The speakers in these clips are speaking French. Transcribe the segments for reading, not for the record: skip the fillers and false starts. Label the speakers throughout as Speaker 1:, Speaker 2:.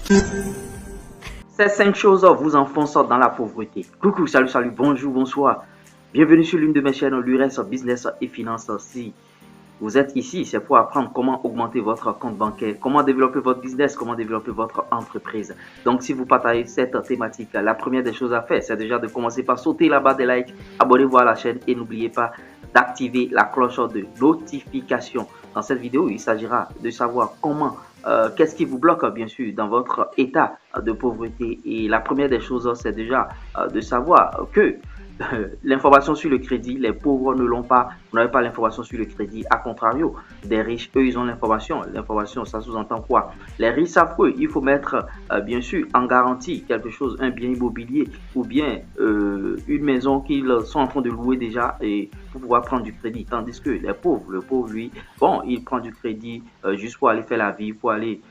Speaker 1: Ces 5 choses vous enfoncent dans la pauvreté. Coucou, salut, bonjour, bonsoir. Bienvenue sur l'une de mes chaînes, l'URS Business et Finance. Si vous êtes ici, c'est pour apprendre comment augmenter votre compte bancaire, comment développer votre business, comment développer votre entreprise. Donc, si vous partagez cette thématique, la première des choses à faire, c'est déjà de commencer par sauter la barre des likes, abonnez-vous à la chaîne et n'oubliez pas d'activer la cloche de notification. Dans cette vidéo, il s'agira de savoir comment qu'est-ce qui vous bloque bien sûr dans votre état de pauvreté. Et la première des choses, c'est déjà de savoir que l'information sur le crédit, les pauvres ne l'ont pas. Vous n'avez pas l'information sur le crédit. A contrario, des riches, eux, ils ont l'information. L'information, ça sous-entend quoi? Les riches savent qu'il faut mettre, bien sûr, en garantie quelque chose, un bien immobilier ou bien une maison qu'ils sont en train de louer déjà et pour pouvoir prendre du crédit. Tandis que les pauvres, le pauvre, lui, bon, il prend du crédit juste pour aller faire la vie, pour aller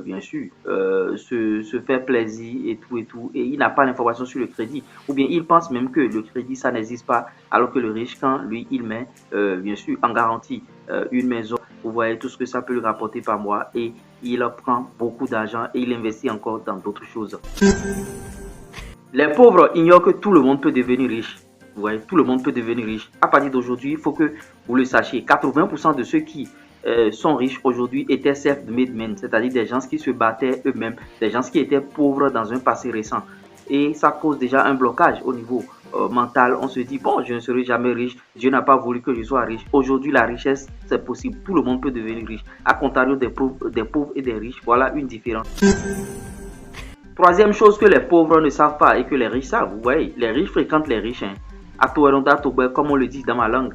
Speaker 1: bien sûr, se faire plaisir et tout, et il n'a pas l'information sur le crédit, ou bien il pense même que le crédit, ça n'existe pas, alors que le riche, quand lui, il met, bien sûr, en garantie une maison, vous voyez tout ce que ça peut lui rapporter par mois, et il prend beaucoup d'argent et il investit encore dans d'autres choses. Les pauvres ignorent que tout le monde peut devenir riche. Vous voyez, tout le monde peut devenir riche. À partir d'aujourd'hui, il faut que vous le sachiez. 80% de ceux qui sont riches aujourd'hui étaient self-made men, c'est-à-dire des gens qui se battaient eux-mêmes, des gens qui étaient pauvres dans un passé récent. Et ça cause déjà un blocage au niveau mental. On se dit, bon, je ne serai jamais riche, Dieu n'a pas voulu que je sois riche. Aujourd'hui, la richesse, c'est possible, tout le monde peut devenir riche. À contrario des pauvres et des riches, voilà une différence. Troisième chose que les pauvres ne savent pas et que les riches savent, vous voyez, les riches fréquentent les riches. Comme on le dit dans ma langue.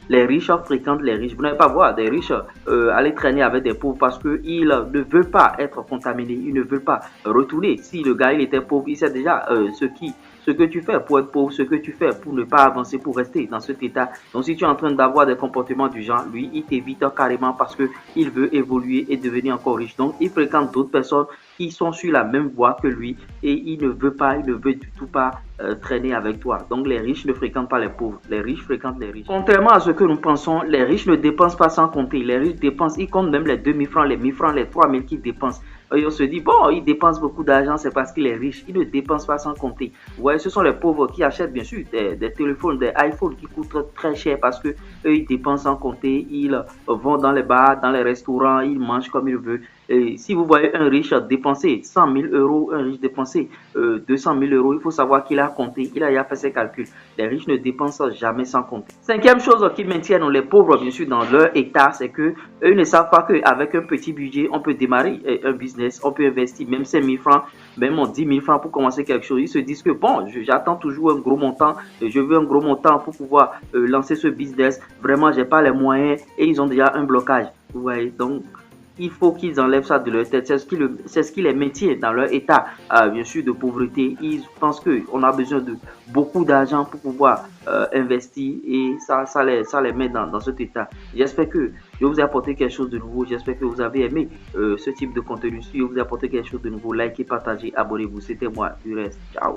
Speaker 1: Les riches fréquentent les riches. Vous n'allez pas voir des riches aller traîner avec des pauvres parce qu'ils ne veulent pas être contaminés. Ils ne veulent pas retourner. Si le gars il était pauvre, il sait déjà ce que tu fais pour être pauvre, ce que tu fais pour ne pas avancer, pour rester dans cet état. Donc si tu es en train d'avoir des comportements du genre, lui, il t'évite carrément parce qu'il veut évoluer et devenir encore riche. Donc il fréquente d'autres personnes qui sont sur la même voie que lui et il ne veut du tout pas traîner avec toi. Donc les riches ne fréquentent pas les pauvres, les riches fréquentent les riches. Contrairement à ce que nous pensons, les riches ne dépensent pas sans compter. Les riches dépensent, ils comptent même les 2000 francs, les 1000 francs, les 3000 qu'ils dépensent. Et on se dit, bon, il dépense beaucoup d'argent, c'est parce qu'il est riche. Il ne dépense pas sans compter. Vous voyez, ce sont les pauvres qui achètent, bien sûr, des téléphones, des iPhones qui coûtent très cher parce que eux, ils dépensent sans compter. Ils vont dans les bars, dans les restaurants, ils mangent comme ils veulent. Et si vous voyez un riche dépenser 100 000 euros, un riche dépenser 200 000 euros, il faut savoir qu'il a compté, il a fait ses calculs. Les riches ne dépensent jamais sans compter. Cinquième chose qui maintiennent les pauvres, bien sûr, dans leur état, c'est que eux ne savent pas qu'avec un petit budget, on peut démarrer un business, on peut investir même 5 000 francs, même 10 000 francs pour commencer quelque chose. Ils se disent que bon, j'attends toujours un gros montant, je veux un gros montant pour pouvoir lancer ce business. Vraiment, j'ai pas les moyens et ils ont déjà un blocage. Vous voyez, donc il faut qu'ils enlèvent ça de leur tête. C'est ce qui les maintient dans leur état, bien sûr, de pauvreté. Ils pensent qu'on a besoin de beaucoup d'argent pour pouvoir investir et ça les met dans cet état. J'espère que je vous ai apporté quelque chose de nouveau. J'espère que vous avez aimé ce type de contenu. Si je vous ai apporté quelque chose de nouveau, likez, partagez, abonnez-vous. C'était moi, du reste. Ciao.